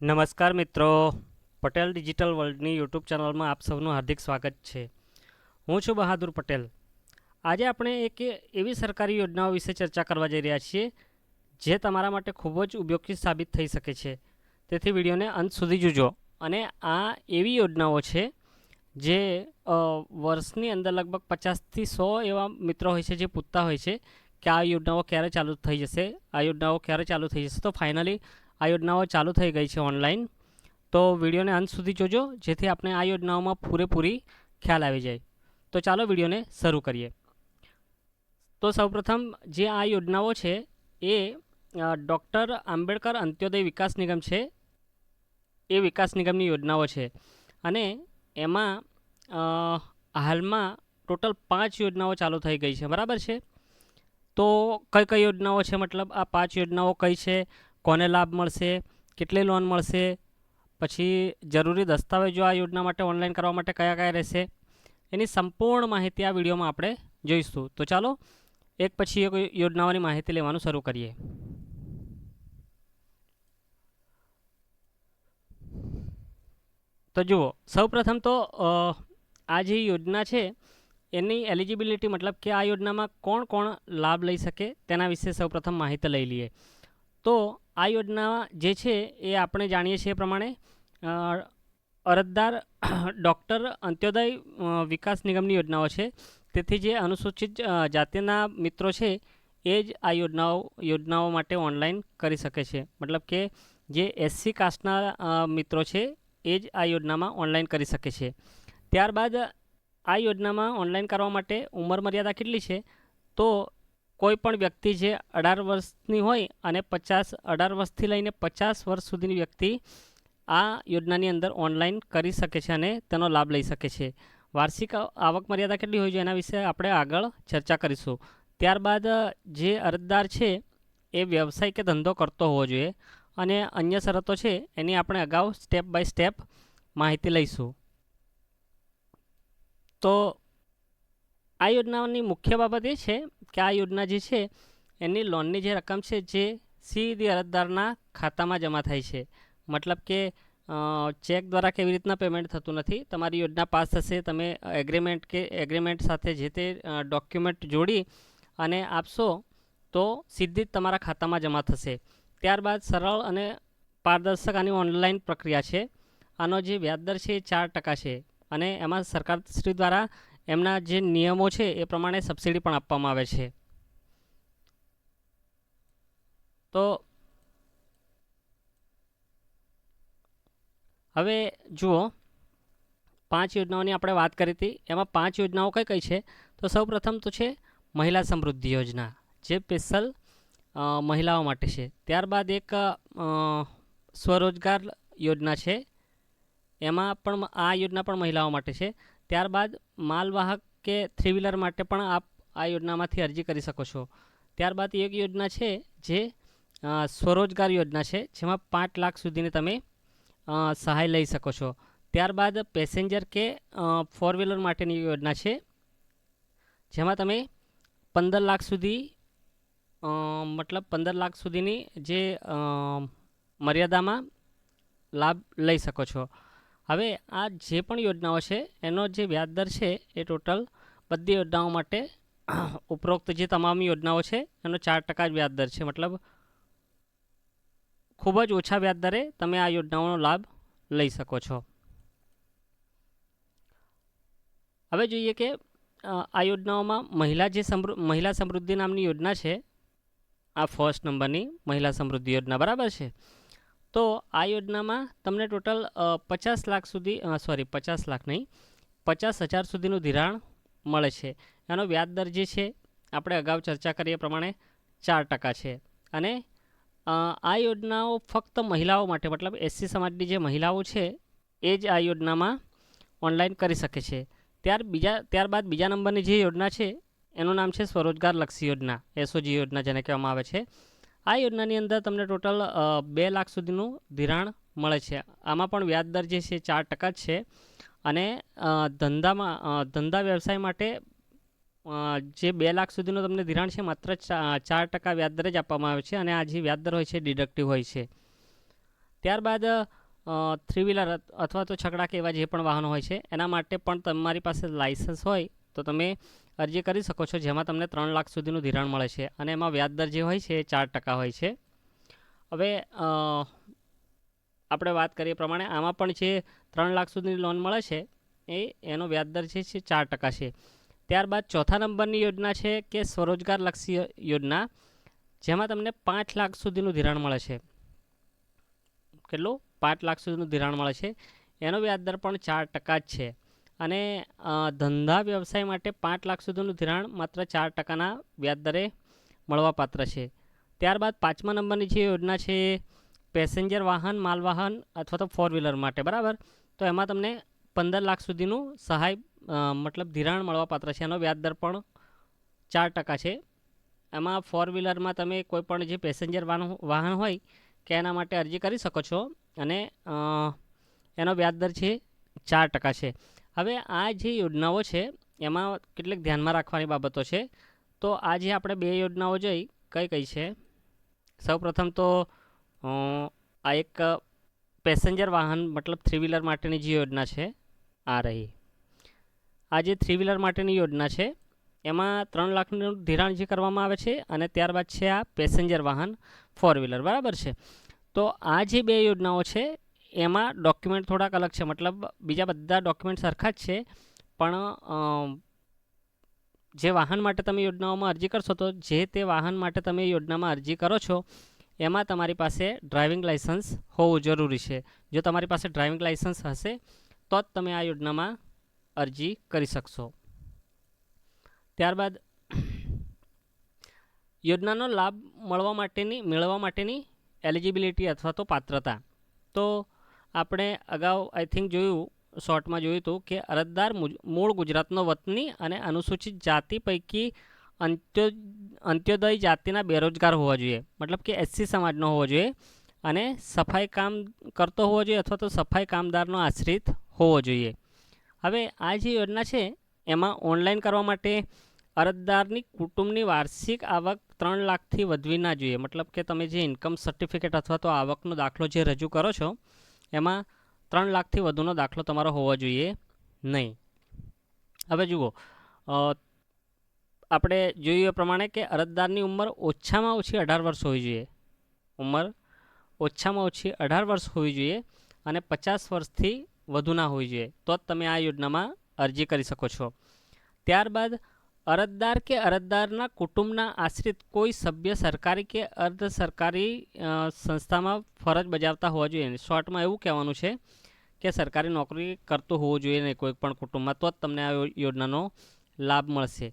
નમસ્કાર મિત્રો, Patel digital વર્લ્ડની YouTube ચેનલમાં આપ સૌનું હાર્દિક સ્વાગત છે. હું છું બહાદુર પટેલ. આજે આપણે એક એવી સરકારી યોજનાઓ વિશે ચર્ચા કરવા જઈ રહ્યા છીએ જે તમારા માટે ખૂબ જ ઉપયોગી સાબિત થઈ શકે છે. તેથી વિડીયોને અંત સુધી જોજો. અને આ એવી યોજનાઓ છે જે વર્ષની અંદર લગભગ 50થી 100 એવા મિત્રો હોય છે જે પૂછતા હોય છે કે આ યોજનાઓ ક્યારે ચાલુ થઈ જશે, આ યોજનાઓ ક્યારે ચાલુ થઈ જશે. તો ફાઇનલી આ યોજનાઓ ચાલુ થઈ ગઈ છે ઓનલાઈન. તો વિડીયોને અંત સુધી જોજો જેથી આપણે આ યોજનાઓમાં પૂરેપૂરી ખ્યાલ આવી જાય. તો ચાલો વિડીયોને શરૂ કરીએ. તો સૌપ્રથમ જે આ યોજનાઓ છે એ ડૉક્ટર આંબેડકર અંત્યોદય વિકાસ નિગમ છે, એ વિકાસ નિગમની યોજનાઓ છે. અને એમાં હાલમાં ટોટલ 5 યોજનાઓ ચાલુ થઈ ગઈ છે, બરાબર છે. તો કઈ કઈ યોજનાઓ છે, મતલબ આ 5 યોજનાઓ કઈ છે, કોને લાભ મળશે, કેટલી લોન મળશે, પછી જરૂરી દસ્તાવેજો આ યોજના માટે ઓનલાઈન કરવા માટે કયા કયા રહેશે, એની સંપૂર્ણ માહિતી આ વિડીયોમાં આપણે જોઈશું. તો ચાલો એક પછી એક યોજનાઓની માહિતી લેવાનું શરૂ કરીએ. તો જુઓ, સૌપ્રથમ તો આ જે યોજના છે એની એલિજિબિલિટી મતલબ કે આ યોજનામાં કોણ કોણ લાભ લઈ શકે તેના વિશે સૌપ્રથમ માહિતી લઈ લઈએ. તો આ યોજના જે છે એ આપણે જાણીએ છીએ એ પ્રમાણે અરજદાર ડૉક્ટર અંત્યોદય વિકાસ નિગમની યોજનાઓ છે. તેથી જે અનુસૂચિત જાતિના મિત્રો છે એ જ આ યોજનાઓ માટે ઓનલાઈન કરી શકે છે. મતલબ કે જે SC કાસ્ટના મિત્રો છે એ જ આ યોજનામાં ઓનલાઈન કરી શકે છે. ત્યારબાદ આ યોજનામાં ઓનલાઈન કરવા માટે ઉંમર મર્યાદા કેટલી છે? તો કોઈ પણ વ્યક્તિ જે 18 વર્ષની હોય અને 18 વર્ષથી લઈને 50 વર્ષ સુધીની વ્યક્તિ આ યોજનાની અંદર ઓનલાઈન કરી શકે છે અને તેનો લાભ લઈ શકે છે. વાર્ષિક આવક મર્યાદા કેટલી હોય છે એના વિશે આપણે આગળ ચર્ચા કરીશું. ત્યારબાદ જે અરજદાર છે એ વ્યવસાય કે ધંધો કરતો હોવો જોઈએ અને અન્ય શરતો છે એની આપણે અગાઉ સ્ટેપ બાય સ્ટેપ માહિતી લઈશું. તો આ યોજનાની મુખ્ય બાબત એ છે કે આ યોજના જે છે એની લોનની જે રકમ છે જે સીધી અરજદારના ખાતામાં જમા થાય છે. મતલબ કે ચેક દ્વારા કેવી રીતના પેમેન્ટ થતું નથી. તમારી યોજના પાસ થશે, તમે એગ્રીમેન્ટ સાથે જે તે ડોક્યુમેન્ટ જોડી અને આપશો તો સીધી જ તમારા ખાતામાં જમા થશે. ત્યારબાદ સરળ અને પારદર્શક આની ઓનલાઈન પ્રક્રિયા છે. આનો જે વ્યાજદર છે એ 4% છે અને એમાં સરકારશ્રી દ્વારા એમના જે નિયમો છે એ પ્રમાણે સબસિડી પણ આપવામાં આવે છે. તો હવે જુઓ, 5 યોજનાઓની આપણે વાત કરી હતી, એમાં 5 યોજનાઓ કઈ કઈ છે? તો સૌપ્રથમ તો છે મહિલા સમૃદ્ધિ યોજના, જે સ્પેશિયલ મહિલાઓ માટે છે. ત્યારબાદ એક સ્વરોજગાર યોજના છે, એમાં પણ આ યોજના પણ મહિલાઓ માટે છે. ત્યારબાદ માલવાહક કે 3 વ્હીલર માટે પણ આપ આ યોજનામાંથી અરજી કરી શકો છો. ત્યારબાદ એક યોજના છે જે સ્વરોજગાર યોજના છે, જેમાં 5 લાખ સુધીની તમે સહાય લઈ શકો છો. ત્યારબાદ પેસેન્જર કે 4 વ્હીલર માટેની યોજના છે, જેમાં તમે 15 લાખ સુધી મતલબ 15 લાખ સુધીની જે મર્યાદામાં લાભ લઈ શકો છો. હવે આ જે પણ યોજનાઓ છે એનો જે વ્યાજદર છે એ ટોટલ બધી યોજનાઓ માટે ઉપરોક્ત જે તમામ યોજનાઓ છે એનો 4% જ વ્યાજદર છે. મતલબ ખૂબ જ ઓછા વ્યાજદરે તમે આ યોજનાઓનો લાભ લઈ શકો છો. હવે જોઈએ કે આ યોજનાઓમાં મહિલા સમૃદ્ધિ નામની યોજના છે, આ ફર્સ્ટ નંબરની મહિલા સમૃદ્ધિ યોજના, બરાબર છે. તો આ યોજનામાં તમને ટોટલ 50 લાખ સુધી 50,000 સુધીનું ધિરાણ મળે છે. એનો વ્યાજદર જે છે આપણે અગાઉ ચર્ચા કરીએ પ્રમાણે 4% છે. અને આ યોજનાઓ ફક્ત મહિલાઓ માટે, મતલબ SC સમાજની જે મહિલાઓ છે એ જ આ યોજનામાં ઓનલાઈન કરી શકે છે. ત્યારબાદ બીજા નંબરની જે યોજના છે એનું નામ છે સ્વરોજગાર લક્ષી યોજના, SOG યોજના જેને કહેવામાં આવે છે. આ યોજનાની અંદર તમને ટોટલ 2 લાખ સુધીનું ધિરાણ મળે છે. આમાં પણ વ્યાજદર જે છે 4% જ છે. અને ધંધા વ્યવસાય માટે જે 2 લાખ સુધીનું તમને ધિરાણ છે માત્ર 4% વ્યાજદર જ આપવામાં આવે છે અને આ જે વ્યાજદર હોય છે ડિડક્ટિવ હોય છે. ત્યારબાદ થ્રી વ્હીલર અથવા તો છકડા કે એવા જે પણ વાહનો હોય છે એના માટે પણ તમારી પાસે લાઇસન્સ હોય તો તમે અરજી કરી શકો છો, જેમાં તમને 3 લાખ સુધીનું ધિરાણ મળે છે અને એમાં વ્યાજદર જે હોય છે એ 4% હોય છે. હવે આપણે વાત કરીએ પ્રમાણે આમાં પણ જે 3 લાખ સુધીની લોન મળે છે એનો વ્યાજદર છે 4% છે. ત્યારબાદ ચોથા નંબરની યોજના છે કે સ્વરોજગારલક્ષી યોજના, જેમાં તમને 5 લાખ સુધીનું ધિરાણ મળે છે. કેટલું? 5 લાખ સુધીનું ધિરાણ મળે છે. એનો વ્યાજદર પણ 4% જ છે. અને ધંધા વ્યવસાય માટે 5 લાખ સુધીનું ધિરાણ માત્ર 4%ના વ્યાજદરે મળવાપાત્ર છે. ત્યારબાદ 5મા નંબરની જે યોજના છે પેસેન્જર વાહન, માલવાહન અથવા તો 4 વ્હીલર માટે, બરાબર. તો એમાં તમને 15 લાખ સુધીનું સહાય મતલબ ધિરાણ મળવાપાત્ર છે. એનો વ્યાજદર પણ 4% છે. એમાં 4 વ્હીલરમાં તમે કોઈ પણ જે પેસેન્જર વાહન હોય કે એના માટે અરજી કરી શકો છો અને એનો વ્યાજદર છે 4% છે. હવે આ જે યોજનાઓ છે એમાં કેટલીક ધ્યાનમાં રાખવાની બાબતો છે. તો આ જે આપણે 2 યોજનાઓ જોઈ કઈ કઈ છે? સૌપ્રથમ તો આ એક પેસેન્જર વાહન મતલબ 3 વ્હીલર માટેની જે યોજના છે આ રહી. આ જે 3 વ્હીલર માટેની યોજના છે એમાં 3 લાખનું ધિરાણ જે કરવામાં આવે છે અને ત્યારબાદ છે આ પેસેન્જર વાહન 4 વ્હીલર, બરાબર છે. તો આ જે 2 યોજનાઓ છે એમાં ડોક્યુમેન્ટ થોડાક અલગ છે, મતલબ બીજા બધા ડોક્યુમેન્ટ સરખા જ છે, પણ જે વાહન માટે તમે યોજનાઓમાં અરજી કરશો તો જે તે વાહન માટે તમે યોજનામાં અરજી કરો છો એમાં તમારી પાસે ડ્રાઇવિંગ લાઇસન્સ હોવું જરૂરી છે. જો તમારી પાસે ડ્રાઇવિંગ લાઇસન્સ હશે તો જ તમે આ યોજનામાં અરજી કરી શકશો. ત્યારબાદ યોજનાનો લાભ મેળવવા માટેની એલિજિબિલિટી અથવા તો પાત્રતા. તો આપણે અગાઉ આઈ થિંક શોર્ટમાં જોયું હતું કે અરજદાર મૂળ ગુજરાતનો વતની અને અનુસૂચિત જાતિ પૈકી અંત્યોદય જાતિના બેરોજગાર હોવા જોઈએ, મતલબ કે એસસી સમાજનો હોવો જોઈએ અને સફાઈ કામ કરતો હોવો જોઈએ અથવા તો સફાઈ કામદારનો આશ્રિત હોવો જોઈએ. હવે આ જે યોજના છે એમાં ઓનલાઈન કરવા માટે અરજદારની કુટુંબની વાર્ષિક આવક 3 લાખથી વધવી ના જોઈએ, મતલબ કે તમે જે ઇન્કમ સર્ટિફિકેટ અથવા તો આવકનો દાખલો જે રજૂ કરો છો એમાં 3 લાખથી વધુનો દાખલો તમારો હોવો જોઈએ નહીં. હવે જુઓ, આપણે જોઈએ એ પ્રમાણે કે અરજદારની ઉંમર ઓછામાં ઓછી 18 વર્ષ હોવી જોઈએ. ઉંમર ઓછામાં ઓછી 18 વર્ષ હોવી જોઈએ અને 50 વર્ષથી વધુ ના હોવી જોઈએ, તો જ તમે આ યોજનામાં અરજી કરી શકો છો. ત્યારબાદ અરજદાર કે અરજદારના કુટુંબના આશ્રિત કોઈ સભ્ય સરકારી કે અર્ધ સરકારી સંસ્થામાં ફરજ બજાવતા હોવા જોઈએ. શોર્ટમાં એવું કહેવાનું છે કે સરકારી નોકરી કરતું હોવું જોઈએ નહીં કોઈ પણ કુટુંબમાં, તો જ તમને આ યોજનાનો લાભ મળશે.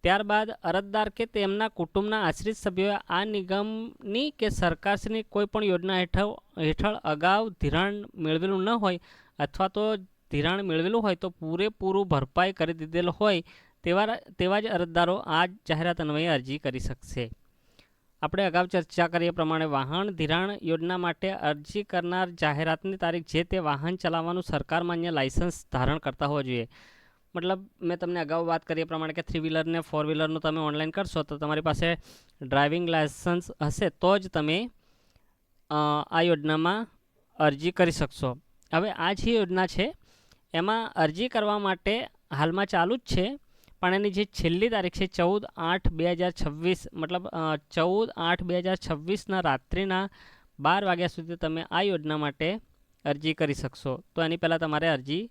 ત્યારબાદ અરજદાર કે તેમના કુટુંબના આશ્રિત સભ્યોએ આ નિગમની કે સરકારશ્રીની કોઈ પણ યોજના હેઠળ અગાઉ ધિરાણ મેળવેલું ન હોય અથવા તો ધિરાણ મેળવેલું હોય તો પૂરેપૂરું ભરપાઈ કરી દીધેલ હોય તેવા જ અરજદારો આ જાહેરાત અન્વયે અરજી કરી શકશે. આપણે અગાઉ ચર્ચા કરીએ પ્રમાણે વાહન ધિરાણ યોજના માટે અરજી કરનાર જાહેરાતની તારીખ જે તે વાહન ચલાવવાનું સરકાર માન્ય લાયસન્સ ધારણ કરતા હોવા જોઈએ. મતલબ મેં તમને અગાઉ વાત કરીએ પ્રમાણે કે 3 વ્હીલર ને 4 વ્હીલરનું તમે ઓનલાઈન કરશો તો તમારી પાસે ડ્રાઇવિંગ લાયસન્સ હશે તો જ તમે આ યોજનામાં અરજી કરી શકશો. હવે આ જે યોજના છે એમાં અરજી કરવા માટે હાલમાં ચાલુ જ છે, પણ એની જે છેલ્લી તારીખ છે 14/8/2026, મતલબ 14/8/2026ના રાત્રિના 12 વાગ્યા સુધી તમે આ યોજના માટે અરજી કરી શકશો. તો એની પહેલાં તમારે અરજી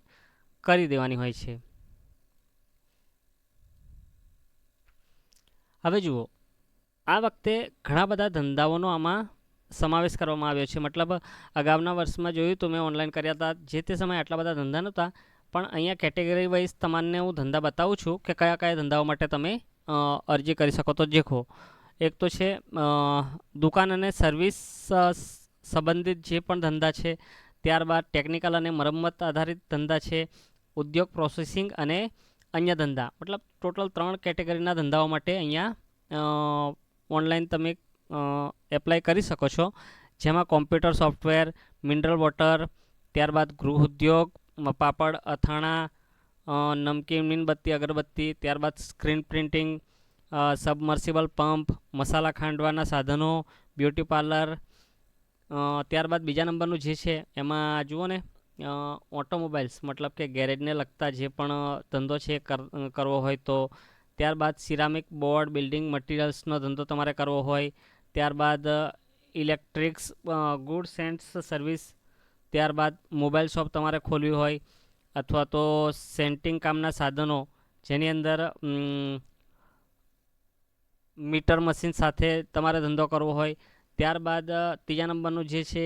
કરી દેવાની હોય છે. હવે જુઓ, આ વખતે ઘણા બધા ધંધાઓનો આમાં સમાવેશ કરવામાં આવ્યો છે. મતલબ અગાઉના વર્ષમાં જોયું તો મેં ઓનલાઈન કર્યા હતા, જે તે સમયે આટલા બધા ધંધા નહોતા, પણ અહીંયા કેટેગરી વાઇઝ તમને હું ધંધા બતાવું છું કે કયા કયા ધંધાઓ માટે તમે અરજી કરી શકો. તો દેખો, એક તો છે દુકાન અને સર્વિસ સંબંધિત જે પણ ધંધા છે, ત્યારબાદ ટેકનિકલ અને મરમ્મત આધારિત ધંધા છે, ઉદ્યોગ પ્રોસેસિંગ અને અન્ય ધંધા. મતલબ ટોટલ 3 કેટેગરીના ધંધાઓ માટે અહીંયા ઓનલાઈન તમે એપ્લાય કરી શકો છો, જેમાં કોમ્પ્યુટર સોફ્ટવેર, મિનરલ વોટર, ત્યારબાદ ગૃહ ઉદ્યોગ, પાપડ, અથાણા, નમકીન, મીણબત્તી, અગરબત્તી, ત્યારબાદ સ્ક્રીન પ્રિન્ટિંગ, સબમર્સિબલ પંપ, મસાલા ખાંડવાના સાધનો, બ્યુટી પાર્લર, ત્યારબાદ બીજા નંબરનું જે છે એમાં જુઓ ને ઓટોમોબાઈલ્સ મતલબ કે ગેરેજને લગતા જે પણ ધંધો છે કરવો હોય તો. ત્યારબાદ સિરામિક બોર્ડ બિલ્ડિંગ મટીરિયલ્સનો ધંધો તમારે કરવો હોય. ત્યારબાદ ઇલેક્ટ્રિક્સ ગુડ્સ એન્ડ સર્વિસ. ત્યારબાદ મોબાઈલ શોપ તમારે ખોલવી હોય અથવા તો સેન્ટિંગ કામના સાધનો જેની અંદર મીટર મશીન સાથે તમારે ધંધો કરવો હોય. ત્યારબાદ ત્રીજા નંબરનું જે છે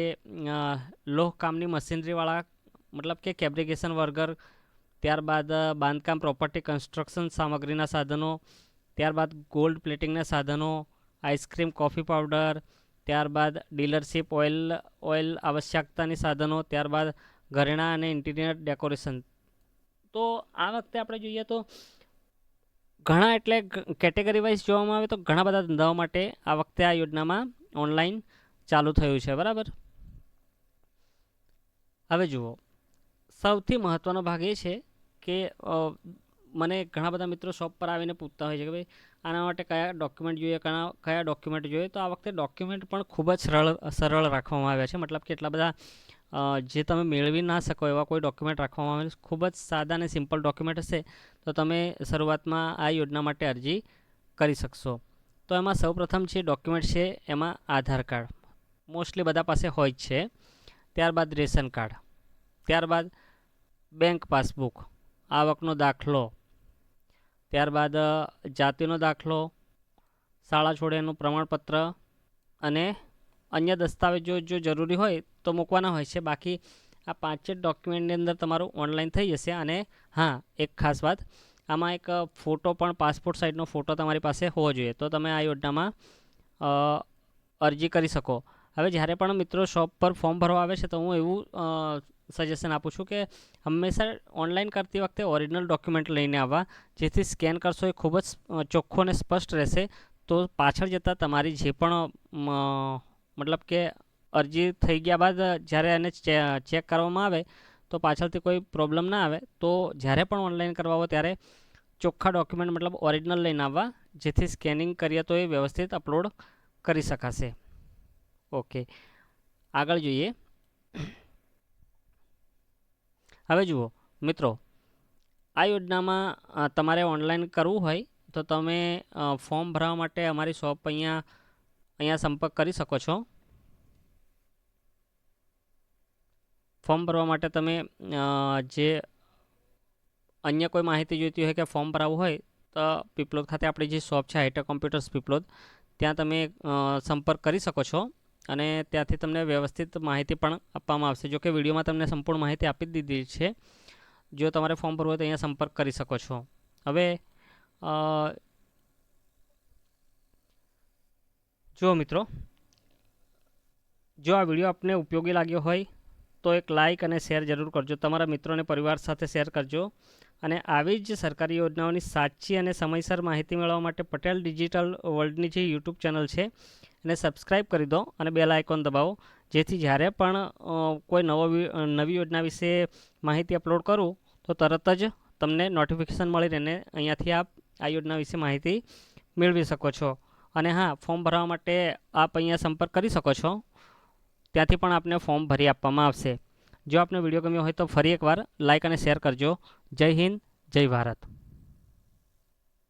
લોહ કામની મશીનરીવાળા મતલબ કે ફેબ્રિકેશન વર્કર. ત્યારબાદ બાંધકામ પ્રોપર્ટી કન્સ્ટ્રક્શન સામગ્રીના સાધનો. ત્યારબાદ ગોલ્ડ પ્લેટિંગના સાધનો આઈસ્ક્રીમ કોફી પાવડર. ત્યારબાદ ડીલરશીપ ઓઇલ આવશ્યકતાની સાધનો. ત્યારબાદ ઘરેણાં અને ઇન્ટિરિયર ડેકોરેશન. તો આ વખતે આપણે જોઈએ તો ઘણા એટલે કેટેગરી વાઇઝ જોવામાં આવે તો ઘણા બધા ધંધાઓ માટે આ વખતે આ યોજનામાં ઓનલાઈન ચાલુ થયું છે. બરાબર. હવે જુઓ સૌથી મહત્ત્વનો ભાગ એ છે કે મને ઘણા બધા મિત્રો શોપ પર આવીને પૂછતા હોય છે કે ભાઈ આના માટે કયા ડોક્યુમેન્ટ જોઈએ કયા ડોક્યુમેન્ટ જોઈએ. તો આ વખતે ડોક્યુમેન્ટ પણ ખૂબ જ સરળ રાખવામાં આવ્યા છે. મતલબ કે એટલા બધા જે તમે મેળવી ના શકો એવા કોઈ ડોક્યુમેન્ટ રાખવામાં આવે છે. ખૂબ જ સાદા અને સિમ્પલ ડોક્યુમેન્ટ હશે તો તમે શરૂઆતમાં આ યોજના માટે અરજી કરી શકશો. તો એમાં સૌપ્રથમ જે ડોક્યુમેન્ટ છે એમાં આધાર કાર્ડ મોસ્ટલી બધા પાસે હોય જ છે. ત્યારબાદ રેશન કાર્ડ. ત્યારબાદ બેંક પાસબુક, આવકનો દાખલો. ત્યારબાદ જાતિનો દાખલો, શાળા છોડ્યાનું પ્રમાણપત્ર અને અન્ય દસ્તાવેજો જો જરૂરી હોય તો મૂકવાના હોય છે. બાકી આ 5 જ ડોક્યુમેન્ટની અંદર તમારું ઓનલાઈન થઈ જશે. અને હા, એક ખાસ વાત, આમાં એક ફોટો પણ પાસપોર્ટ સાઇઝનો ફોટો તમારી પાસે હોવો જોઈએ તો તમે આ યોજનામાં અરજી કરી શકો. હવે જ્યારે પણ મિત્રો શોપ પર ફોર્મ ભરવા આવે છે તો હું એવું સજેશન આપું છું કે હંમેશા ઓનલાઈન કરતી વખતે ઓરિજિનલ ડોક્યુમેન્ટ લઈને આવવા, જેથી સ્કેન કરશો એ ખૂબ જ ચોખ્ખો અને સ્પષ્ટ રહેશે. તો પાછળ જતાં તમારી જે પણ મતલબ કે અરજી થઈ ગયા બાદ જ્યારે એને ચેક કરવામાં આવે તો પાછળથી કોઈ પ્રોબ્લેમ ના આવે. તો જ્યારે પણ ઓનલાઈન કરવા આવો ત્યારે ચોખ્ખા ડોક્યુમેન્ટ મતલબ ઓરિજિનલ લઈને આવવા, જેથી સ્કેનિંગ કરીએ તો એ વ્યવસ્થિત અપલોડ કરી શકાશે. ઓકે, આગળ જોઈએ. હવે જુઓ મિત્રો, આ યોજનામાં તમારે ઓનલાઈન કરવું હોય તો તમે ફોર્મ ભરવા માટે અમારી શોપ અહીંયા સંપર્ક કરી શકો છો. ફોર્મ ભરવા માટે તમે જે અન્ય કોઈ માહિતી જોઈતી હોય કે ફોર્મ ભરાવવું હોય તો પીપલોદ ખાતે આપણી જે શોપ છે હાઈટેક કોમ્પ્યુટર્સ પીપલોદ, ત્યાં તમે સંપર્ક કરી શકો છો અને ત્યાંથી તમને વ્યવસ્થિત માહિતી પણ આપવામાં આવશે. જો કે વિડીયોમાં તમને સંપૂર્ણ માહિતી આપી દીધી છે. જો તમારે ફોર્મ ભરવું હોય તો અહીંયા સંપર્ક કરી શકો છો. હવે જુઓ મિત્રો, જો આ વિડીયો આપને ઉપયોગી લાગ્યો હોય તો એક લાઇક અને શેર જરૂર કરજો. તમારા મિત્રો અને પરિવાર સાથે શેર કરજો. અને આવી જ સરકારી યોજનાઓની સાચી અને સમયસર માહિતી મેળવવા માટે પટેલ ડિજિટલ વર્લ્ડની જે યુટ્યુબ ચેનલ છે એને સબસ્ક્રાઈબ કરી દો અને બેલ આઇકોન દબાવો, જેથી જ્યારે પણ કોઈ નવી યોજના વિશે માહિતી અપલોડ કરું તો તરત જ તમને નોટિફિકેશન મળી રહીને અહીંયાથી આપ આ યોજના વિશે માહિતી મેળવી શકો છો. અને હા, ફોર્મ ભરવા માટે આપ અહીંયા સંપર્ક કરી શકો છો. ત્યાંથી પણ આપને ફોર્મ ભરી આપવામાં આવશે. જો આપને વિડીયો ગમ્યો હોય તો ફરી એકવાર લાઇક અને શેર કરજો. જય હિન્દ, જય ભારત.